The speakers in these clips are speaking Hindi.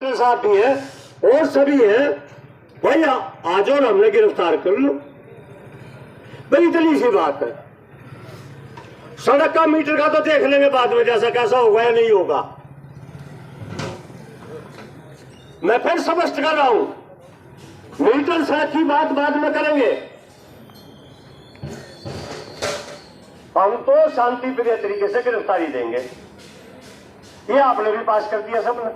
साहब भी है और सभी है भाई, आज और हमने गिरफ्तार कर लो भाई, इतनी सी बात है। सड़क का मीटर का तो देख लेंगे बाद में, जैसा कैसा होगा या नहीं होगा। मैं फिर स्पष्ट कर रहा हूं, मीटर सड़क की बात बाद में करेंगे। हम तो शांति प्रिय तरीके से गिरफ्तारी देंगे, ये आपने भी पास कर दिया सबने,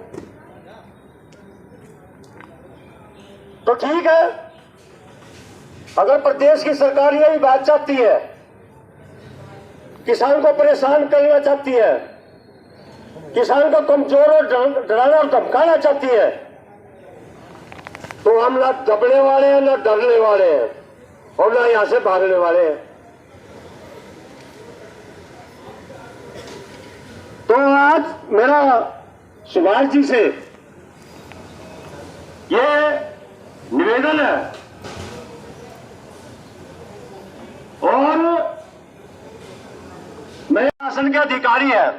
तो ठीक है। अगर प्रदेश की सरकार यही बात चाहती है, किसान को परेशान करना चाहती है, किसान को कमजोर और डराना और धमकाना चाहती है, तो हम ना दबने वाले हैं, ना डरने वाले हैं और ना यहां से भागने वाले हैं। तो आज मेरा सुभाष जी से ये निवेदन है और मैं शासन के अधिकारी है,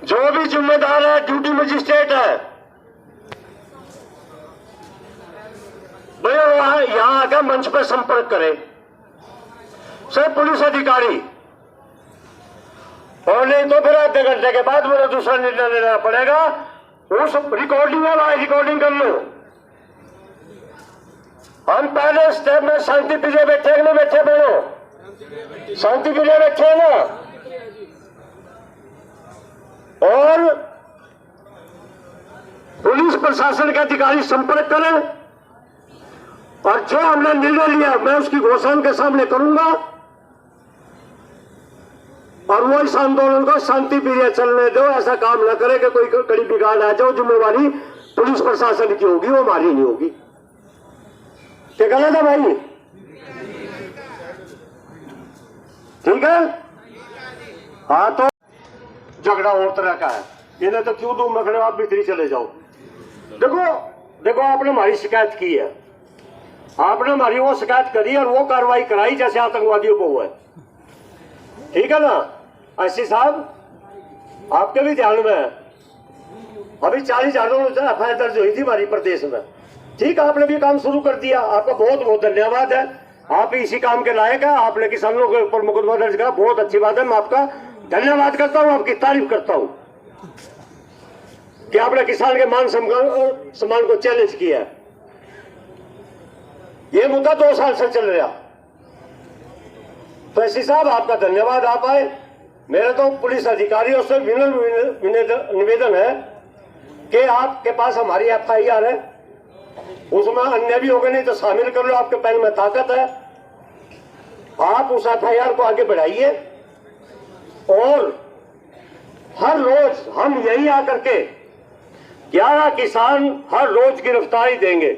जो भी जिम्मेदार है, ड्यूटी मजिस्ट्रेट है, वह यहां आकर मंच पर संपर्क करे। सब पुलिस अधिकारी, और नहीं तो फिर आधे घंटे के बाद मुझे दूसरा निर्णय लेना पड़ेगा। उस रिकॉर्डिंग वाला रिकॉर्डिंग कर लो। हम पहले स्टेप में शांति प्रिय बैठे कि नहीं बैठे, बोलो शांति प्रिय बैठे ना। और पुलिस प्रशासन के अधिकारी संपर्क करें और जो हमने निर्णय लिया मैं उसकी घोषणा के सामने करूंगा और वो इस आंदोलन को शांति प्रिय चलने दो। ऐसा काम न करे कि कोई कड़ी बिगाड़ आ जाओ, जिम्मेवारी पुलिस प्रशासन की होगी, वो हमारी नहीं होगी। क्या कहना था भाई, ठीक है। हाँ, तो झगड़ा और तरह का है, इन्हें तो क्यों दूं मखने, आप भीतरी चले जाओ। देखो आपने हमारी शिकायत की है, आपने हमारी वो शिकायत करी और वो कार्रवाई कराई जैसे आतंकवादियों को हुआ है, ठीक है ना। ऐसी साहब आपके भी ध्यान में है, अभी 40,000 एफआईआर दर्ज हुई थी हमारी प्रदेश में, ठीक है। आपने भी काम शुरू कर दिया, आपका बहुत बहुत धन्यवाद है। आप इसी काम के लायक है, आपने किसानों के ऊपर मुकदमा दर्ज करा, बहुत अच्छी बात है। मैं आपका धन्यवाद करता हूं, आपकी तारीफ करता हूं कि आपने किसान के मान सम्मान को चैलेंज किया है। ये मुद्दा 2 साल से चल रहा, तो ऐसी साहब आपका धन्यवाद, आप आए। मेरा तो पुलिस अधिकारियों से निवेदन है कि आपके पास हमारी एफआईआर है, उसमें अन्य भी होगा, नहीं तो शामिल कर लो, आपके पैन में ताकत है। आप उस एफआईआर को आगे बढ़ाइए और हर रोज हम यही आकर के 11 किसान हर रोज गिरफ्तारी देंगे।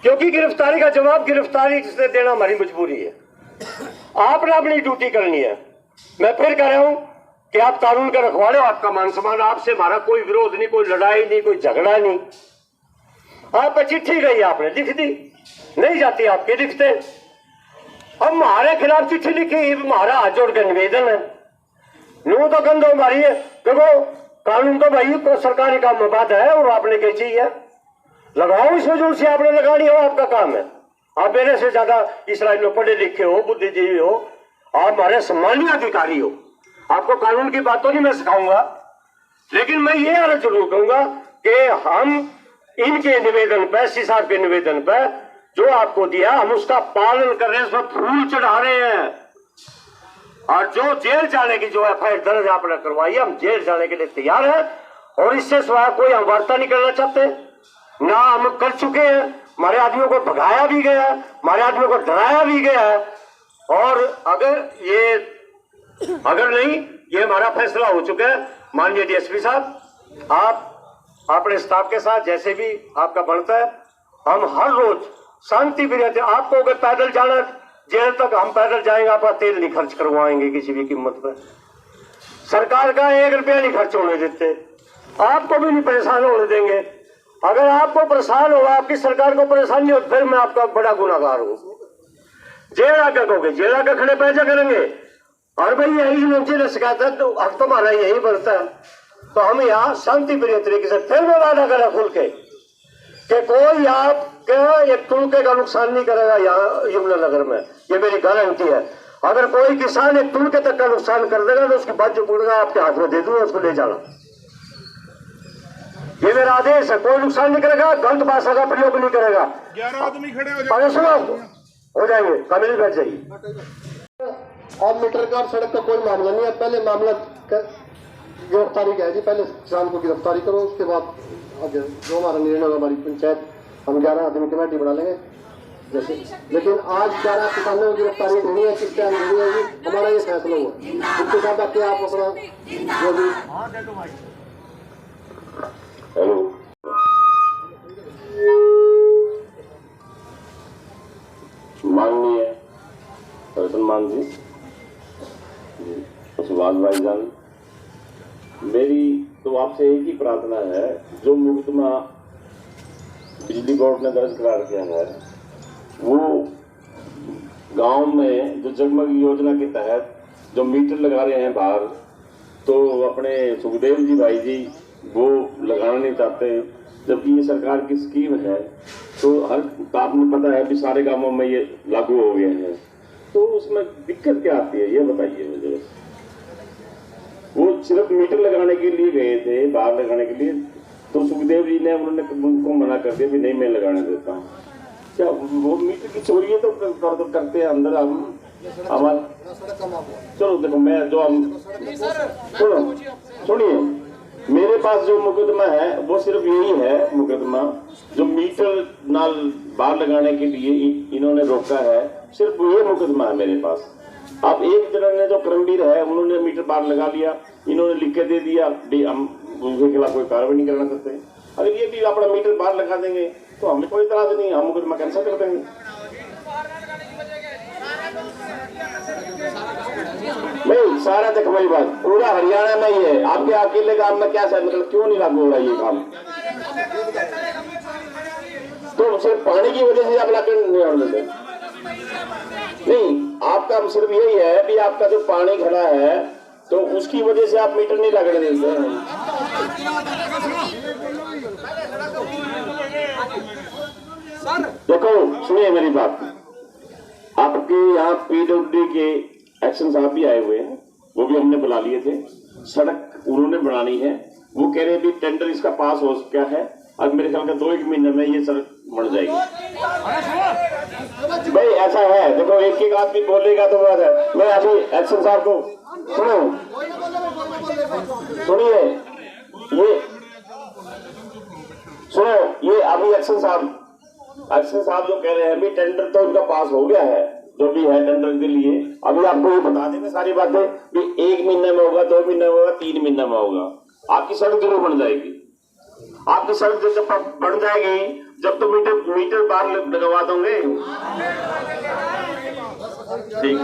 क्योंकि गिरफ्तारी का जवाब गिरफ्तारी से देना हमारी मजबूरी है। आपने अपनी ड्यूटी करनी है। मैं फिर कह रहा हूं कि आप कानून के रखवाले हो, आपका मान सम्मान, आपसे हमारा कोई विरोध नहीं, कोई लड़ाई नहीं, कोई झगड़ा नहीं। आप चिट्ठी गई, आपने लिख दी, नहीं जाती आपके लिखते। हम हमारे खिलाफ चिट्ठी लिखी, हमारा हाथ जोड़ के निवेदन है, नो तो गंद हमारी है। देखो कानून तो भाई को सरकारी काम में बात है और आपने क्या चाहिए लगाओ, इसमें जो से आपने लगानी हो, आपका काम है। आप मेरे से ज्यादा इसराइल में पढ़े लिखे हो, बुद्धिजीवी हो, आप हमारे सम्मानीय अधिकारी हो, आपको कानून की बात तो नहीं मैं सिखाऊंगा, लेकिन मैं ये अर्ज जरूर कहूंगा कि हम इनके निवेदन पर, साहब के निवेदन पर जो आपको दिया, हम उसका पालन कर रहे हैं, उसमें फूल चढ़ा रहे हैं। और जो जेल जाने की जो एफआईआर दर्ज आपने करवाई, हम जेल जाने के लिए तैयार हैं और इससे सिवाय कोई हम वार्ता नहीं करना चाहते, ना हम कर चुके हैं। हमारे आदमियों को भगाया भी गया है, हमारे आदमियों को डराया भी गया है, और अगर नहीं, ये हमारा फैसला हो चुका है। माननीय डीएसपी साहब, आप अपने स्टाफ के साथ जैसे भी आपका बनता है, हम हर रोज शांति प्रिय, आपको अगर पैदल जाना जेल तक, हम पैदल जाएंगे, आपका तेल नहीं खर्च करवाएंगे किसी भी कीमत पर, सरकार का 1 रुपया नहीं खर्च होने देते, आपको भी नहीं परेशान होने देंगे। अगर आपको परेशान हो, आपकी सरकार को परेशानी हो, फिर मैं आपका बड़ा गुनाहगार हूं। जेल आकर कहोगे, जेल आकर खड़े पैसे करेंगे। और भाई यही मुझे ने शिकायत है, तो हक तुम्हारा यही बनता है। तो हम यहाँ शांति प्रिय तरीके से फिर मैं वादा करें खुल के कि कोई आपके एक तुलके का नुकसान नहीं करेगा यहाँ यमुनानगर में, ये मेरी गारंटी है। अगर कोई किसान एक तुलके तक का नुकसान कर देगा तो उसकी बात जो पड़ेगा आपके हाथ में दे दूंगा, उसको ले जाना। ये मेरा आदेश है, कोई नुकसान नहीं करेगा, गलत भाषा का प्रयोग नहीं करेगा। 11 आदमी खड़े हो सुनो हो जाएंगे, कमिल बैठ जाइए। अब मीटर का और सड़क का कोई मामला नहीं है। पहले मामला गिरफ्तारी का है जी, पहले किसान को गिरफ्तारी करो, उसके बाद जो हमारा निर्णय होगा, हमारी पंचायत हम 11 आदमी कमेटी बना लेंगे जैसे। लेकिन आज 11 किसानों की गिरफ्तारी होनी है, किस टाइम होनी है, हमारा ये फैसला हुआ। उसके बाद आके आप अपना जो भी हेलो माननीय सरसन मान जी, सुभाष भाईजान, मेरी तो आपसे एक ही प्रार्थना है, जो मुकदमा बिजली बोर्ड ने दर्ज करा किया है वो गांव में जो जगमग योजना के तहत जो मीटर लगा रहे हैं बाहर, तो अपने सुखदेव जी भाई जी वो लगाना नहीं चाहते, जबकि ये सरकार की स्कीम है। तो हर आपने पता है कि सारे गांवों में ये लागू हो गए हैं, तो उसमें दिक्कत क्या आती है ये बताइए मुझे। वो सिर्फ मीटर लगाने के लिए गए थे, बाहर लगाने के लिए, तो सुखदेव जी ने उनको मना कर दिया कि नहीं मैं लगाने देता हूँ। क्या वो मीटर की चोरी है तो करते हैं अंदर हम हमारे। चलो देखो मैं जो हम सुनिए, मेरे पास जो मुकदमा है वो सिर्फ यही है मुकदमा, जो मीटर नाल बाहर लगाने के लिए इन्होंने रोका है, सिर्फ ये मुकदमा है मेरे पास। अब एक जन ने जो करमवीर है उन्होंने मीटर बाहर लगा लिया, इन्होंने लिख के दे दिया, हम उनके खिलाफ कोई कार्रवाई नहीं करना चाहते। अगर ये भी अपना मीटर बाहर लगा देंगे तो हमें कोई इतराज नहीं, हम मुकदमा कैंसिल कर देंगे। नहीं सारा देखो मेरी बात, पूरा हरियाणा में ही है, आपके अकेले काम में क्या मतलब क्यों नहीं लागू हो रहा ये काम? तो सिर्फ पानी की वजह से आप लागू नहीं होने देते? नहीं, आपका सिर्फ यही है कि आपका जो पानी खड़ा है तो उसकी वजह से आप मीटर नहीं लगने देते हैं। देखो सुनिए मेरी बात, आपके यहाँ पीडब्ल्यूडी के एक्शन साहब भी आए हुए हैं, वो भी हमने बुला लिए थे। सड़क उन्होंने बनानी है, वो कह रहे हैं भी टेंडर इसका पास हो चुका है, अब मेरे ख्याल का 2-1 महीने में ये सड़क बन जाएगी। भाई ऐसा है, देखो एक आदमी बोलेगा तो बात है। मैं अभी एक्शन साहब को सुनिए, ये अभी एक्शन साहब जो कह रहे हैं भी टेंडर तो उनका पास हो गया है, जो भी है टेंडर के लिए। अभी आपको ये बता देंगे सारी बातें भी 1 महीने में होगा, 2 महीने में होगा, 3 महीने में होगा, आपकी सड़क जरूर बन जाएगी। आपकी सड़क जब बन जाएगी, जब तो मीटर बाहर लगवा दोगे। ठीक,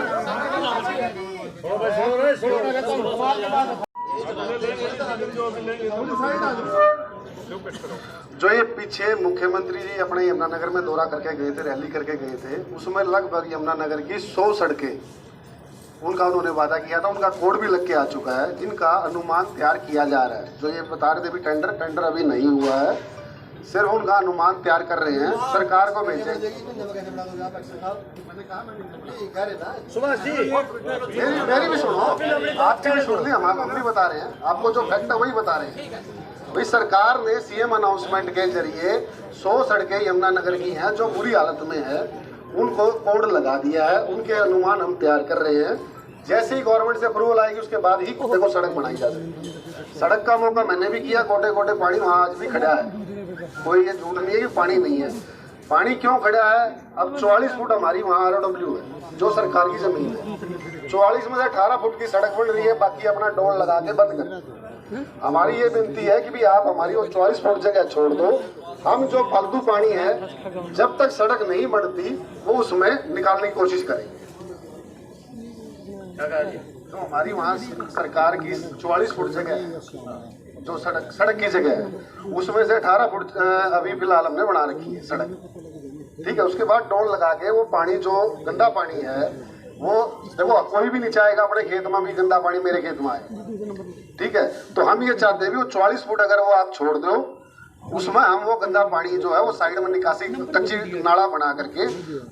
जो ये पीछे मुख्यमंत्री जी अपने यमुनानगर में दौरा करके गए थे, रैली करके गए थे, उसमें लगभग यमुनानगर की 100 सड़कें उनका उन्होंने वादा किया था, उनका कोड भी लग के आ चुका है, जिनका अनुमान तैयार किया जा रहा है। जो ये बता रहे थे भी टेंडर अभी नहीं हुआ है, सिर्फ उनका अनुमान तैयार कर रहे हैं, सरकार को भेजेंगे। सुभाष जी मेरी भी सुनो, आपकी भी सुन ली, हम भी बता रहे हैं, आपको जो फैक्ट है वही बता रहे हैं। भाई सरकार ने सीएम अनाउंसमेंट के जरिए 100 सड़कें यमुनानगर की हैं जो बुरी हालत में है, उनको कोड लगा दिया है, उनके अनुमान हम तैयार कर रहे हैं। जैसे ही गवर्नमेंट से अप्रूवल आएगी उसके बाद ही देखो सड़क बनाई जा सकती है। सड़क का मौका मैंने भी किया, कोटे कोटे पानी वहाँ आज भी खड़ा है, कोई ये झूठ नहीं है कि पानी नहीं है। पानी क्यों खड़ा है? अब 44 फुट हमारी वहाँ ROW है जो सरकार की जमीन है, 44 में से 18 फुट की सड़क बन रही है, बाकी अपना डोल लगा के बंद कर। हमारी ये विनती है कि भी आप हमारी वो 44 फुट जगह छोड़ दो, हम जो फालतू पानी है जब तक सड़क नहीं बढ़ती वो उसमें निकालने की कोशिश करेंगे। तो हमारी वहाँ सरकार की 44 फुट जगह है जो सड़क की जगह है, उसमें से 18 फुट अभी फिलहाल हमने बना रखी है सड़क। ठीक है, उसके बाद डोल लगा के वो पानी जो गंदा पानी है वो देखो, कोई भी नहीं चाहेगा अपने खेत में भी गंदा पानी मेरे खेत में आए, ठीक है। तो हम ये चाहते हैं भी वो 44 फुट अगर वो आप छोड़ दो, उसमें हम वो गंदा पानी जो है वो साइड में निकासी कच्ची नाला बना करके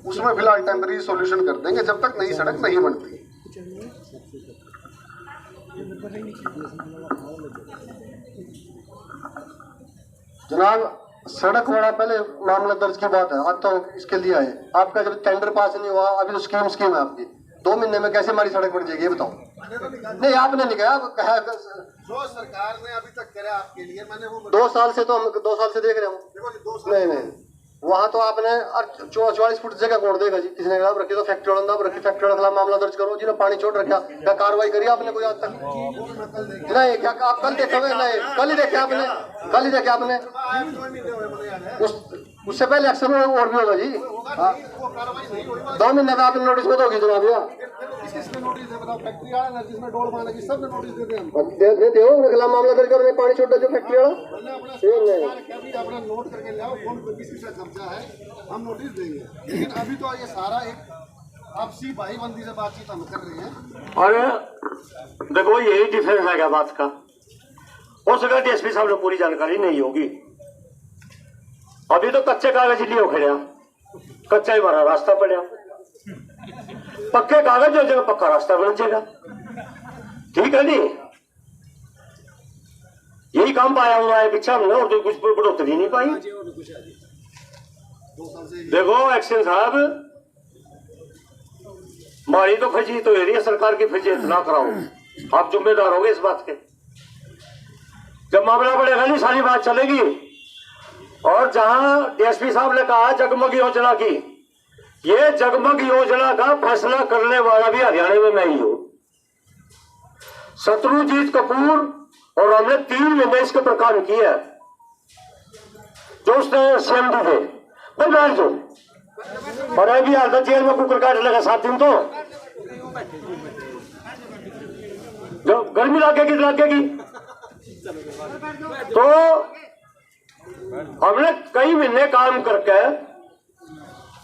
उसमें फिलहाल टेम्परेरी सॉल्यूशन कर देंगे जब तक नई सड़क नहीं बनती। जनाब, सड़क वाला पहले मामला दर्ज की बात है, आज तो इसके लिए आए, आपका जब टेंडर पास नहीं हुआ, अभी तो स्कीम है आपकी, 2 महीने में कैसे हमारी सड़क बन जाएगी ये बताओ। नहीं, आपने नहीं कहा, जो सरकार ने अभी तक करा आपके लिए, मैंने वो 2 साल से तो हम 2 साल से देख रहे हैं। नहीं, वहाँ तो आपने 44 फुट जगह कौन देगा जी, किसी ने खिलाफ रखी तो फैक्ट्री वाला रखी, फैक्ट्री वाला खिलाफ मामला दर्ज करो, जिन्होंने पानी छोड़ रखा, क्या कार्रवाई करी आपने कोई आज तक? नहीं, क्या आप कल देखे हुए? नहीं, कल ही देखे आपने, उससे पहले एक्शन और भी होगा जी। 2 महीने में आपने नोटिस को दोगी जनाब, खिलाफ मामला दर्ज करो, पानी छोटा जो फैक्ट्री वाला नोट करके लाओ, कौन किसी से कब्जा है हम नोटिस देंगे। लेकिन अभी तो ये सारा एक आपसी भाईबंदी से बातचीत हम कर रहे हैं। और देखो यही डिफरेंस है क्या बात का, हो सका डीएसपी साहब ने पूरी जानकारी नहीं होगी। अभी तो कच्चे कागज लिए खड़े, कच्चा ही हमारा रास्ता पड़ा, पक्के कागज हो जाएगा, पक्का रास्ता बन जाएगा, ठीक है नहीं। यही काम पाया हुआ है पीछे हमने, और तो कुछ बढ़ोतरी नहीं पाई। देखो एक्शन साहब, हमारी तो फर्जी तो है सरकार की फर्जी ना कराओ, आप जिम्मेदार होंगे इस बात के। जब मामला बढ़ेगा नहीं सारी बात चलेगी। और जहां डीएसपी साहब ने कहा जगमग योजना की, ये जगमग योजना का फैसला करने वाला भी हरियाणा में मैं ही हूं, शत्रुजीत कपूर, और हमने 3 महीने इसके पर काम किया है। जो उसने सीएमडी थे पर बैठ जो, और अभी हालत जेल में कुकर काट लगा 7 दिन, तो जो गर्मी लगेगी तो हमने कई महीने काम करके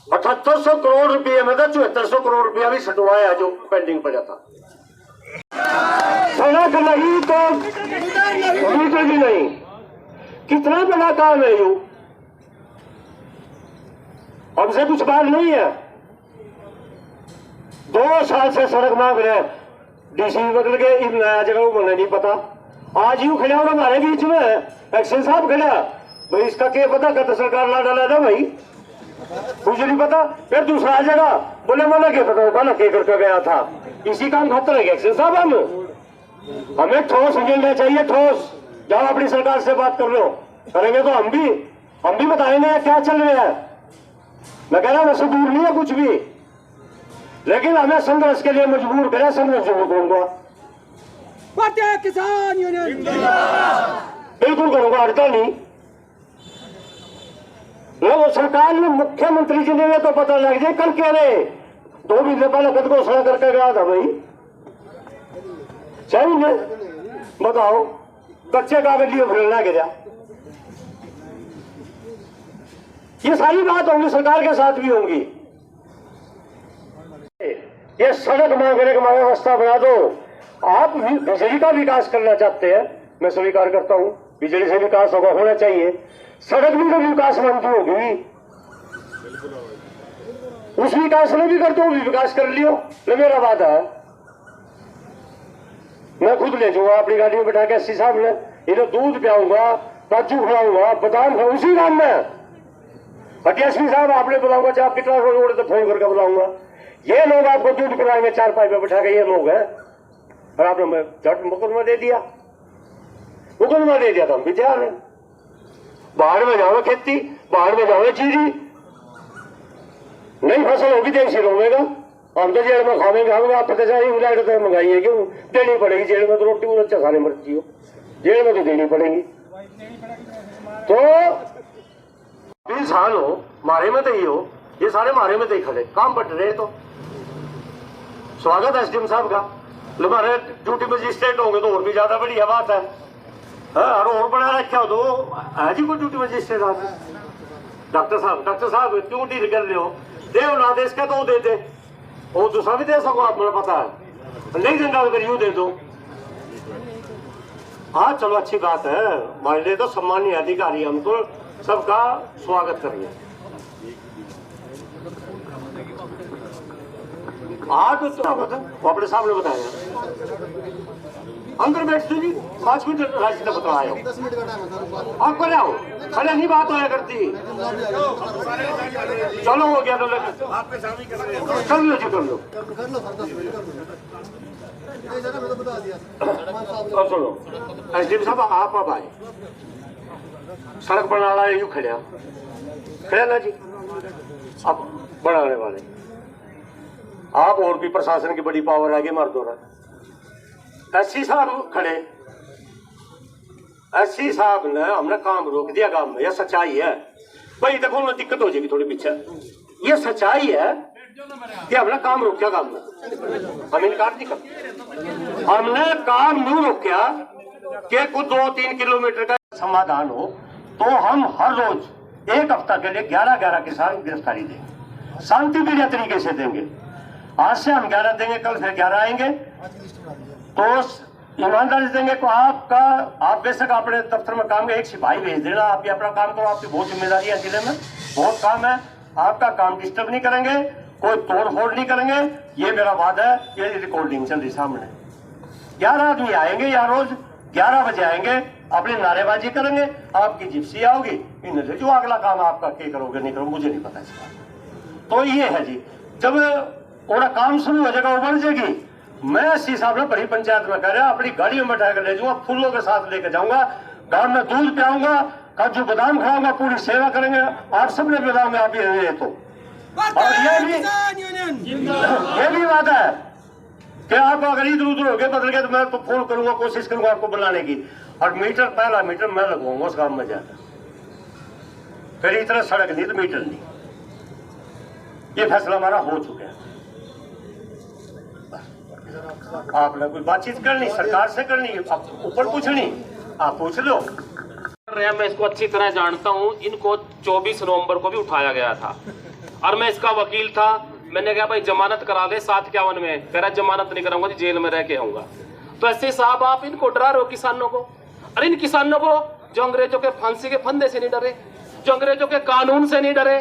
7800 करोड़ रुपये में 7400 करोड़ रुपया भी सटवाया जो पेंडिंग पड़ा था। सड़क नहीं तो बिजली नहीं, कितना बड़ा काम है यू, हमसे कुछ बात नहीं है। 2 साल से सड़क मांग रहे हैं, डीसी बदल गए, इन नया जगह वो मुझे नहीं पता। आज यूं खड़ा होना हमारे बीच में एक्शन साहब खड़ा, भाई इसका क्या पता कहते सरकार ला डाला था भाई, मुझे नहीं पता। फिर दूसरा जगह बोले मैंने क्या पता होगा ना क्या करके गया था, इसी काम खातर है एक्शन साहब। हमें ठोस एजेंडा चाहिए, ठोस। जाओ अपनी सरकार से बात कर लो, करेंगे तो हम भी बताएंगे क्या चल रहा है। मैं कह रहा हूं दूर नहीं है कुछ भी, लेकिन हमें संघर्ष के लिए मजबूर करें, संघर्ष जरूर करूंगा, भारतीय किसान यूनियन बिल्कुल करूंगा, हटता नहीं। वो सरकार ने मुख्यमंत्री जी ने तो पता लग जाए, कल कह रहे 2 महीने पहले कद घोषणा करके गया था भाई, चाहिए बताओ कच्चे कागज लिए फिरना गिरा। ये सारी बात होंगी, सरकार के साथ भी होंगी। ये सड़क मांगने का रास्ता बना दो। आप बिजली का विकास करना चाहते हैं, मैं स्वीकार करता हूं, बिजली से विकास होना चाहिए, सड़क भी तो विकास मांगती होगी, उस विकास में भी करते हो, भी विकास कर लियो। मेरा वादा है, मैं खुद ले जाऊंगा अपनी गाड़ी में बैठा के, एससी साहब ने इन्हें दूध पिलाऊंगा, काजू खिलाऊंगा, बादाम खिलाऊंगा उसी काम में। डीएसपी साहब आपने बुलाऊंगा, चाहे आप कितना रोड तो फोन करके बुलाऊंगा, ये लोग आपको दूध पिलाएंगे 4 पाइप में बैठा के, ये लोग हैं। और आपने झट मुकदमा दे दिया तो हम भी तैयार हैं। बाहर में जाओ खेती, बाहर में जाओ चीरी, नई फसल होगी देश से रोवेगा, हम तो जेल में खावेंगे, हम आप पता चला तो मंगाई है क्यों देनी पड़ेगी, जेल में तो रोटी बहुत अच्छा खाने मर्जी हो, जेल में तो देनी पड़ेगी। तो 20 साल हो मारे में तो ही हो, ये सारे मारे में तो ही खड़े, काम बट रहे। तो स्वागत है एसडीएम साहब का, हमारे ड्यूटी मजिस्ट्रेट होंगे तो और भी ज्यादा बढ़िया बात है। और बड़ा रखा हो तो है जी कोई ड्यूटी मजिस्ट्रेट आप, डॉक्टर साहब क्यों डील कर रहे हो? दे आदेश का तो दे दे, वो दूसरा भी दे सको, आप मुझे पता है। नहीं देंगे अगर यूं दे दो। हाँ चलो अच्छी बात है, हमारे लिए तो सम्मानीय अधिकारी, हम तो सबका स्वागत करिए। हाँ तो वो अपने सामने बताया, अंदर बैठ जी 5 मिनट राजी तक बता आयो। 10 मिनट का टाइम है सर। आप करे आओ, खड़े नहीं बात होया करती। चलो हो गया तो कर लो जी, कर लो सर 10 मिनट कर लो। नहीं जरा मैं तो बता दिया। अब सुनो, एसडीएम साहब आप अब आए, सड़क बनाना यूं खड़ा ना जी, अब बनाने वाले आप, और भी प्रशासन की बड़ी पावर आगे मर दो रहा। एससी साहब खड़े, एससी साहब ने हमने काम रोक दिया काम में, यह सच्चाई है भाई। देखो ना दिक्कत हो जाएगी थोड़ी पीछे, ये सच्चाई है कि हमने काम रोका काम में, हम इनकार नहीं करते। हमने काम नहीं रोका कि कुछ 2-3 किलोमीटर का समाधान हो, तो हम हर रोज 1 हफ्ता के लिए 11 किसान गिरफ्तारी देंगे, शांति प्रिय तरीके से देंगे। आज से हम 11 देंगे, कल फिर 11 आएंगे, तो ईमानदारी से देंगे। तो आप बेशक अपने दफ्तर में काम का एक सिपाही भेज देना, आप अपना काम करो, आपकी बहुत जिम्मेदारी है, जिले में बहुत काम है, आपका काम डिस्टर्ब नहीं करेंगे, कोई तोड़ फोड़ नहीं करेंगे, ये मेरा वादा है। ये रिकॉर्डिंग चल रही सामने, 11 आदमी आएंगे या रोज 11 बजे आएंगे, अपनी नारेबाजी करेंगे, आपकी जिप्सी आओगी, इनसे जो अगला काम आपका क्या करोगे नहीं करोगे मुझे नहीं पता इसका। तो ये है जी, जब थोड़ा काम शुरू हो जाएगा, उभर जाएगी, मैं एससी साहब ने बड़ी पंचायत में कह रहा, अपनी गाड़ियों में बैठा कर ले जाऊंगा, फूलों के साथ लेके जाऊंगा, गांव में दूध पिलाऊंगा, काजू बादाम खिलाऊंगा, पूरी सेवा करेंगे, आप सबने पिलाऊंगे आप ये तो। और ये भी वादा है कि आप अगर इधर उधर हो गए बदल गए तो मैं तो फोन करूंगा, कोशिश करूंगा आपको बुलाने की, और मीटर पहला मीटर मैं लगवाऊंगा उस काम में जाकर, फिर इतना सड़क नहीं तो मीटर नहीं। ये फैसला हमारा हो चुका है। आपने कोई बातचीत करनी सरकार से करनी, ऊपर पूछनी, आप पूछ लो। मैं इसको अच्छी तरह जानता हूँ, इनको 24 नवंबर को भी उठाया गया था और मैं इसका वकील था। मैंने कहा भाई जमानत करा दे 751 में, कह रहा जमानत नहीं कराऊंगा जी, जेल में रह के आऊंगा। तो ऐसे साहब आप इनको डरा रहे हो किसानों को। अरे इन किसानों को जो अंग्रेजों के फांसी के फंदे से नहीं डरे, जो अंग्रेजों के कानून से नहीं डरे,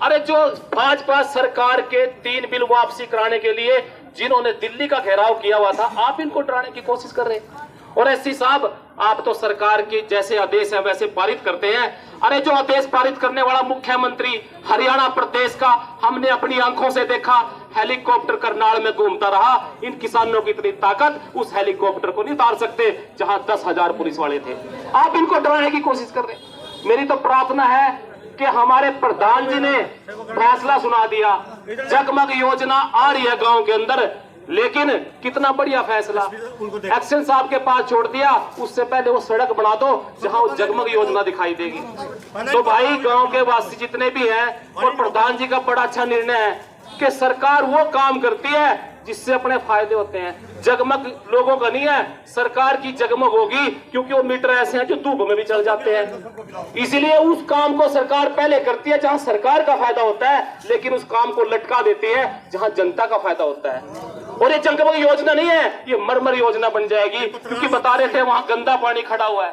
अरे जो भाजपा सरकार के 3 बिल वापसी कराने के लिए जिन्होंने दिल्ली का घेराव किया हुआ था, आप इनको डराने की कोशिश कर रहे हैं। और एससी साहब आप तो सरकार के जैसे आदेश है वैसे पारित करते हैं। अरे जो आदेश पारित करने वाला मुख्यमंत्री हरियाणा प्रदेश का, हमने अपनी आंखों से देखा, हेलीकॉप्टर करनाल में घूमता रहा। इन किसानों की इतनी ताकत उस हेलीकॉप्टर को नहीं उतार सकते जहां 10,000 पुलिस वाले थे। आप इनको डराने की कोशिश कर रहे हैं। मेरी तो प्रार्थना है कि हमारे प्रधान जी ने फैसला सुना दिया, जगमग योजना आ रही है गांव के अंदर, लेकिन कितना बढ़िया फैसला एक्शन साहब के पास छोड़ दिया। उससे पहले वो सड़क बना दो जहां वो जगमग योजना दिखाई देगी। तो भाई गांव के वासी जितने भी हैं, और प्रधान जी का बड़ा अच्छा निर्णय है कि सरकार वो काम करती है जिससे अपने फायदे होते हैं। जगमग लोगों का नहीं है, सरकार की जगमग होगी, क्योंकि वो मीटर ऐसे हैं जो धूप में भी चल जाते हैं। इसीलिए उस काम को सरकार पहले करती है जहां सरकार का फायदा होता है, लेकिन उस काम को लटका देती है जहां जनता का फायदा होता है। और ये जगमग योजना नहीं है, ये मरमर योजना बन जाएगी, क्योंकि बता रहे थे वहां गंदा पानी खड़ा हुआ है,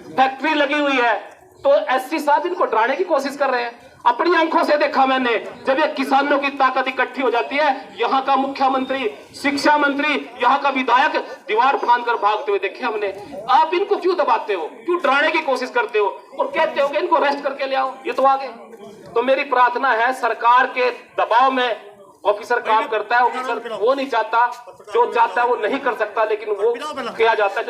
फैक्ट्री लगी हुई है। तो एससी साहब इनको डराने की कोशिश कर रहे हैं। अपनी आंखों से देखा मैंने, जब ये किसानों की ताकत इकट्ठी हो जाती है, यहाँ का मुख्यमंत्री, शिक्षा मंत्री, यहाँ का विधायक दीवार फांद कर भागते हुए देखे हमने। आप इनको क्यों दबाते हो, क्यों डराने की कोशिश करते हो और कहते हो कि इनको अरेस्ट करके ले आओ, ये तो आगे। तो मेरी प्रार्थना है, सरकार के दबाव में ऑफिसर काम करता है, ऑफिसर वो नहीं चाहता, जो चाहता है वो नहीं कर सकता, लेकिन वो किया जाता है।